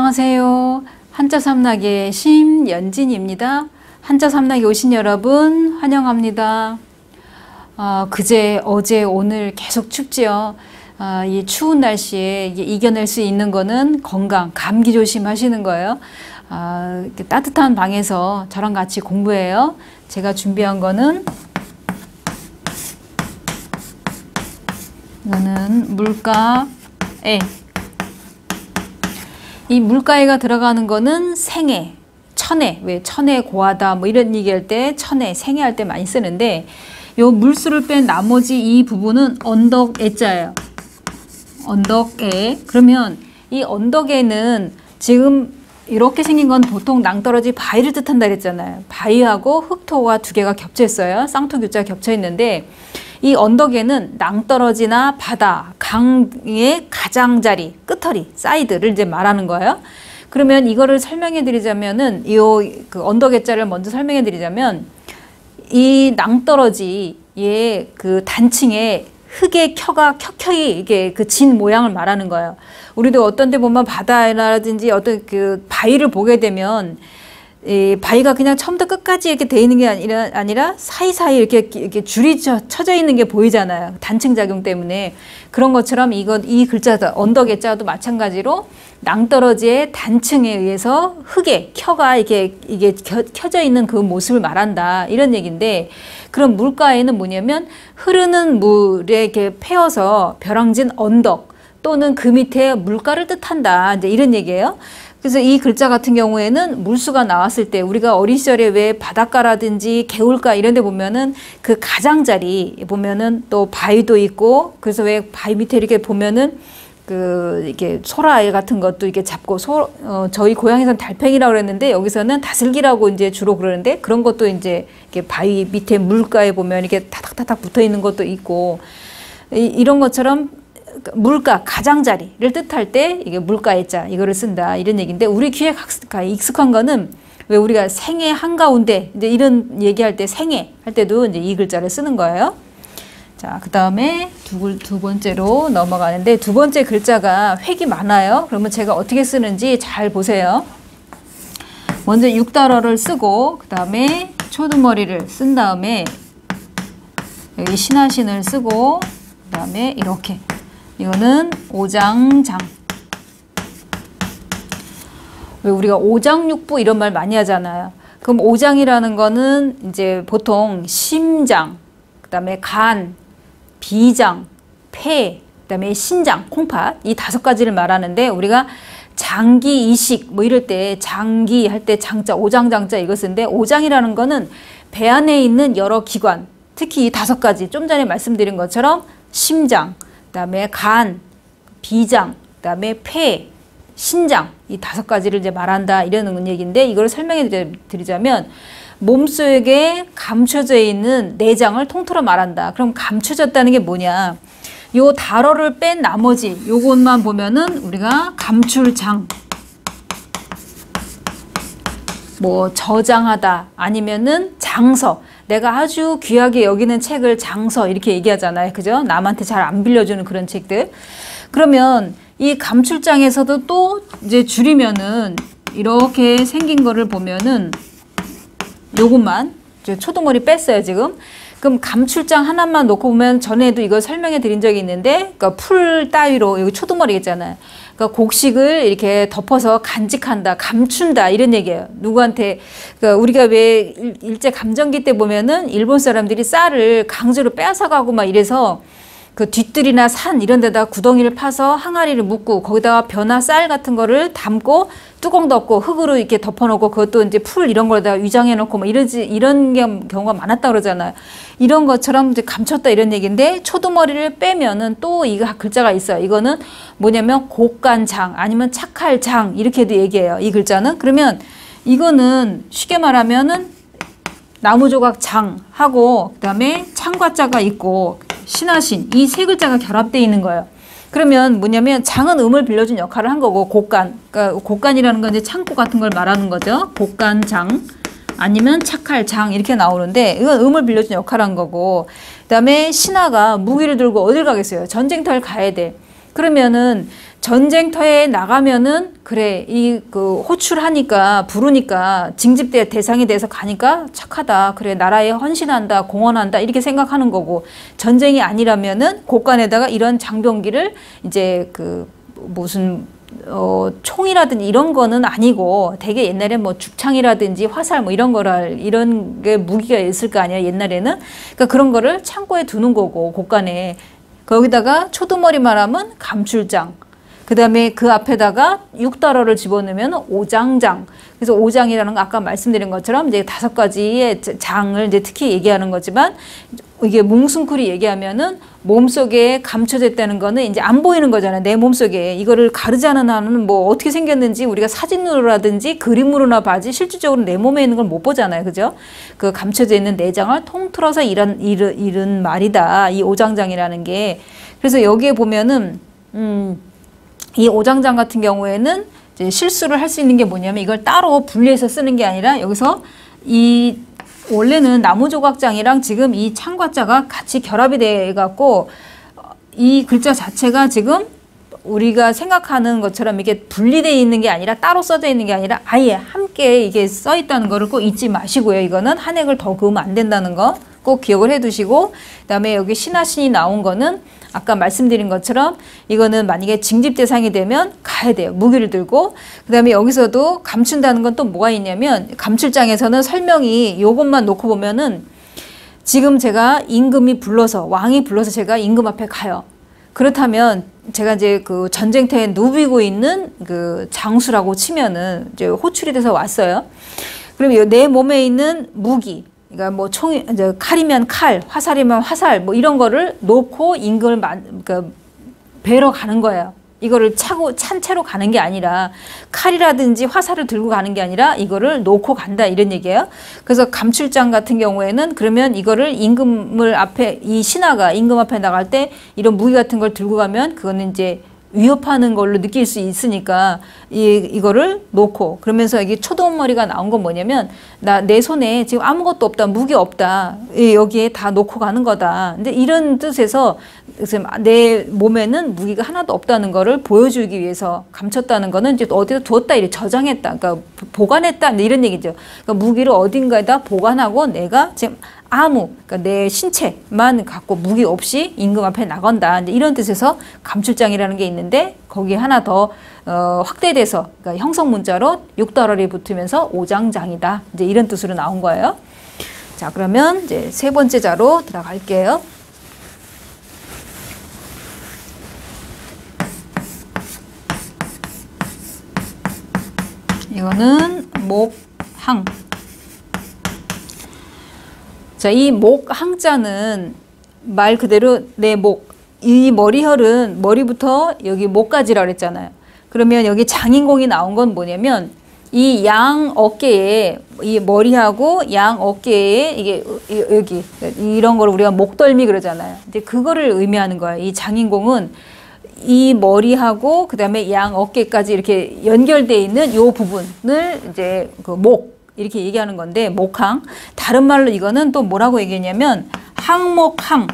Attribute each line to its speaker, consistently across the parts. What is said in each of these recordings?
Speaker 1: 안녕하세요. 한자 삼락의 심연진입니다. 한자 삼락에 오신 여러분 환영합니다. 그제, 어제, 오늘 계속 춥지요. 이 추운 날씨에 이겨낼 수 있는 거는 건강, 감기 조심하시는 거예요. 이렇게 따뜻한 방에서 저랑 같이 공부해요. 제가 준비한 거는 이거는 물가에, 이 물가에가 들어가는 거는 생애, 천애, 왜 천애 고하다 뭐 이런 얘기할 때 천애, 생애 할 때 많이 쓰는데, 요 물수를 뺀 나머지 이 부분은 언덕애자예요. 언덕애. 그러면 이 언덕애는 지금 이렇게 생긴 건 보통 낭떠러지 바위를 뜻한다 그랬잖아요. 바위하고 흙토가 두 개가 겹쳐 있어요. 쌍토교자가 겹쳐 있는데, 이 언덕에는 낭떠러지나 바다, 강의 가장자리, 끝허리, 사이드를 이제 말하는 거예요. 그러면 이거를 설명해 드리자면은, 그 언덕의 자를 먼저 설명해 드리자면, 이 낭떠러지의 그 단층에 흙의 켜가 켜켜이 이게 그 진 모양을 말하는 거예요. 우리도 어떤 데 보면 바다라든지 어떤 그 바위를 보게 되면, 이 바위가 그냥 처음부터 끝까지 이렇게 돼 있는 게 아니라 사이사이 이렇게 줄이 쳐져 있는 게 보이잖아요. 단층 작용 때문에. 그런 것처럼 이 글자도, 언덕의 자도 마찬가지로 낭떠러지의 단층에 의해서 흙에 켜가 이게 켜져 있는 그 모습을 말한다, 이런 얘기인데, 그럼 물가에는 뭐냐면 흐르는 물에 이렇게 패어서 벼랑진 언덕 또는 그 밑에 물가를 뜻한다, 이제 이런 얘기예요. 그래서 이 글자 같은 경우에는 물수가 나왔을 때, 우리가 어린 시절에 왜 바닷가라든지 개울가 이런 데 보면은 그 가장자리 보면은 또 바위도 있고, 그래서 왜 바위 밑에 이렇게 보면은 이게 소라알 같은 것도 이렇게 잡고, 저희 고향에서는 달팽이라고 그랬는데 여기서는 다슬기라고 이제 주로 그러는데, 그런 것도 이제 이렇게 바위 밑에 물가에 보면 이렇게 타닥타닥 붙어 있는 것도 있고, 이런 것처럼 물가, 가장자리를 뜻할 때 이게 물가의 자, 이거를 쓴다, 이런 얘기인데, 우리 귀에 익숙한 거는 왜 우리가 생애 한가운데 이제 이런 얘기할 때, 생애 할 때도 이제 이 글자를 쓰는 거예요. 자, 그 다음에 두 번째로 넘어가는데, 두 번째 글자가 획이 많아요. 그러면 제가 어떻게 쓰는지 잘 보세요. 먼저 육달어를 쓰고, 그 다음에 초두머리를 쓴 다음에 여기 신하신을 쓰고, 그 다음에 이렇게, 이거는 오장장. 왜 우리가 오장육부 이런 말 많이 하잖아요. 그럼 오장이라는 거는 이제 보통 심장, 그 다음에 간, 비장, 폐, 그 다음에 신장, 콩팥, 이 5가지를 말하는데, 우리가 장기, 이식 뭐 이럴 때 장기 할 때 장자, 오장장자 이거 쓰는데, 오장이라는 거는 배 안에 있는 여러 기관, 특히 이 5가지, 좀 전에 말씀드린 것처럼 심장, 그 다음에 간, 비장, 그 다음에 폐, 신장, 이 5가지를 이제 말한다, 이런 얘기인데, 이걸 설명해 드리자면, 몸속에 감춰져 있는 내장을 통틀어 말한다. 그럼 감춰졌다는 게 뭐냐? 요 달어를 뺀 나머지 요것만 보면은 우리가 감출장, 뭐 저장하다, 아니면은 장서, 내가 아주 귀하게 여기는 책을 장서 이렇게 얘기하잖아요. 그죠? 남한테 잘 안 빌려주는 그런 책들. 그러면 이 감출장에서도 또 이제 줄이면은 이렇게 생긴 거를 보면은 요것만, 초등머리 뺐어요 지금. 그럼 감출장 하나만 놓고 보면, 전에도 이거 설명해 드린 적이 있는데, 그러니까 풀 따위로, 여기 초등머리겠잖아요. 그러니까 곡식을 이렇게 덮어서 간직한다, 감춘다, 이런 얘기예요. 누구한테, 그러니까 우리가 왜 일제 감정기 때 보면은 일본 사람들이 쌀을 강제로 빼앗아 가고 막 이래서 그 뒤뜰이나 산 이런 데다 구덩이를 파서 항아리를 묻고, 거기다가 벼나 쌀 같은 거를 담고 뚜껑 덮고 흙으로 이렇게 덮어놓고, 그것도 이제 풀 이런 거에다가 위장해 놓고 뭐 이런 경우가 많았다 그러잖아요. 이런 것처럼 이제 감췄다, 이런 얘기인데, 초두머리를 빼면은 또 이 글자가 있어요. 이거는 뭐냐면 곡간장, 아니면 착할장, 이렇게도 얘기해요, 이 글자는. 그러면 이거는 쉽게 말하면은 나무조각 장하고, 그 다음에 창과자가 있고, 신하신, 이 3글자가 결합되어 있는 거예요. 그러면 뭐냐면, 장은 음을 빌려준 역할을 한 거고, 곡간, 그러니까 곡간이라는 건 이제 창고 같은 걸 말하는 거죠. 곡간장 아니면 착할장 이렇게 나오는데, 이건 음을 빌려준 역할을 한 거고, 그 다음에 신하가 무기를 들고 어딜 가겠어요? 전쟁터를 가야 돼. 그러면은 전쟁터에 나가면은 그래 이 그 호출하니까 부르니까 징집대 대상이 돼서 가니까 착하다, 그래 나라에 헌신한다, 공헌한다 이렇게 생각하는 거고, 전쟁이 아니라면은 곳간에다가 이런 장병기를 이제 그 무슨 총이라든지 이런 거는 아니고 되게 옛날에 뭐 죽창이라든지 화살 뭐 이런 거를 이런 게 무기가 있을 거 아니야 옛날에는. 그러니까 그런 거를 창고에 두는 거고 곳간에. 거기다가 초두머리만 하면 감출장, 그 다음에 그 앞에다가 6달러를 집어넣으면 오장장. 그래서 오장이라는 거 아까 말씀드린 것처럼 이제 5가지의 장을 이제 특히 얘기하는 거지만, 이게 뭉숭크리 얘기하면은 몸속에 감춰져 있다는 거는 이제 안 보이는 거잖아요. 내 몸속에. 이거를 가르지 않은 한은 뭐 어떻게 생겼는지 우리가 사진으로라든지 그림으로나 봐지 실질적으로 내 몸에 있는 걸 못 보잖아요. 그죠? 그 감춰져 있는 내장을 통틀어서 이른 말이다. 이 오장장이라는 게. 그래서 여기에 보면은 이 오장장 같은 경우에는 이제 실수를 할 수 있는 게 뭐냐면, 이걸 따로 분리해서 쓰는 게 아니라 여기서 이 원래는 나무조각장이랑 지금 이 창과자가 같이 결합이 돼 갖고 이 글자 자체가 지금 우리가 생각하는 것처럼 이게 분리되어 있는 게 아니라 따로 써져 있는 게 아니라 아예 함께 이게 써 있다는 거를 꼭 잊지 마시고요. 이거는 한 획을 더 그으면 안 된다는 거 꼭 기억을 해 두시고, 그다음에 여기 신하신이 나온 거는 아까 말씀드린 것처럼 이거는 만약에 징집 대상이 되면 가야 돼요. 무기를 들고. 그 다음에 여기서도 감춘다는 건 또 뭐가 있냐면, 감출장에서는 설명이 요것만 놓고 보면은 지금 제가 임금이 불러서, 왕이 불러서 제가 임금 앞에 가요. 그렇다면 제가 이제 그 전쟁터에 누비고 있는 그 장수라고 치면은 이제 호출이 돼서 왔어요. 그러면 내 몸에 있는 무기, 그러니까 뭐 총이 이제 칼이면 칼, 화살이면 화살, 뭐 이런 거를 놓고 임금을 그러니까 뵈러 가는 거예요. 이거를 찬 채로 가는 게 아니라, 칼이라든지 화살을 들고 가는 게 아니라 이거를 놓고 간다 이런 얘기예요. 그래서 감출장 같은 경우에는 그러면 이거를 임금을 앞에, 이 신하가 임금 앞에 나갈 때 이런 무기 같은 걸 들고 가면 그거는 이제 위협하는 걸로 느낄 수 있으니까 이거를 놓고, 그러면서 여기 초동머리가 나온 건 뭐냐면, 내 손에 지금 아무것도 없다, 무기 없다, 여기에 다 놓고 가는 거다. 근데 이런 뜻에서 내 몸에는 무기가 하나도 없다는 거를 보여주기 위해서 감췄다는 거는 이제 어디다 두었다, 이렇게 저장했다, 그러니까 보관했다 이런 얘기죠. 그러니까 무기를 어딘가에다 보관하고 내가 지금 그러니까 내 신체만 갖고 무기 없이 임금 앞에 나간다, 이런 뜻에서 감출장이라는 게 있는데, 거기에 하나 더 확대돼서, 그러니까 형성 문자로 6달러리 붙으면서 오장장이다, 이제 이런 뜻으로 나온 거예요. 자, 그러면 이제 세 번째 자로 들어갈게요. 이거는 목항. 자, 이 목항자는 말 그대로 내 목, 이 머리혈은 머리부터 여기 목까지라고 그랬잖아요. 그러면 여기 장인공이 나온 건 뭐냐면, 이 양 어깨에, 이 머리하고 양 어깨에 이게 여기 이런 걸 우리가 목덜미 그러잖아요. 이제 그거를 의미하는 거예요. 이 장인공은 이 머리하고 그다음에 양 어깨까지 이렇게 연결되어 있는 요 부분을 이제 그 목, 이렇게 얘기하는 건데, 목항. 다른 말로 이거는 또 뭐라고 얘기했냐면 항목항,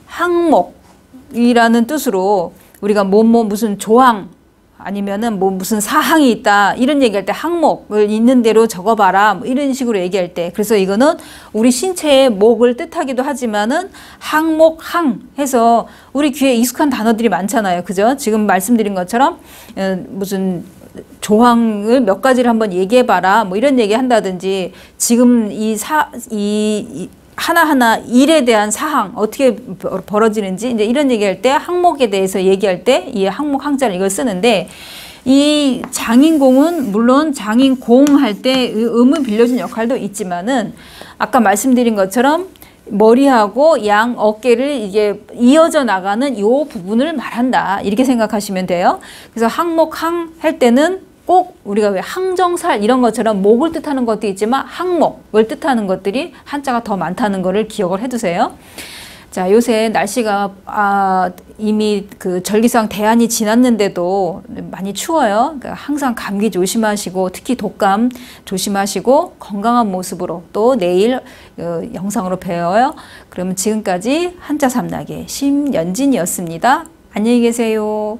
Speaker 1: 항목이라는 뜻으로 우리가 무슨 조항 아니면은 뭐 무슨 사항이 있다 이런 얘기할 때 항목을 있는 대로 적어봐라 뭐 이런 식으로 얘기할 때, 그래서 이거는 우리 신체의 목을 뜻하기도 하지만은 항목항 해서 우리 귀에 익숙한 단어들이 많잖아요. 그죠? 지금 말씀드린 것처럼 무슨 조항을 몇 가지를 한번 얘기해봐라 뭐 이런 얘기 한다든지, 지금 이 하나하나 일에 대한 사항 어떻게 벌어지는지 이제 이런 얘기할 때 항목에 대해서 얘기할 때 이 항목 항자를 이걸 쓰는데, 이 장인공은 물론 장인공 할 때 음을 빌려준 역할도 있지만은 아까 말씀드린 것처럼 머리하고 양 어깨를 이게 이어져 나가는 요 부분을 말한다, 이렇게 생각하시면 돼요. 그래서 항목항 할 때는 꼭 우리가 왜 항정살 이런 것처럼 목을 뜻하는 것도 있지만 항목을 뜻하는 것들이 한자가 더 많다는 거를 기억을 해두세요. 자, 요새 날씨가 이미 그 절기상 대안이 지났는데도 많이 추워요. 그러니까 항상 감기 조심하시고 특히 독감 조심하시고 건강한 모습으로 또 내일 영상으로 뵈어요. 그러면 지금까지 한자 삼나개 심연진이었습니다. 안녕히 계세요.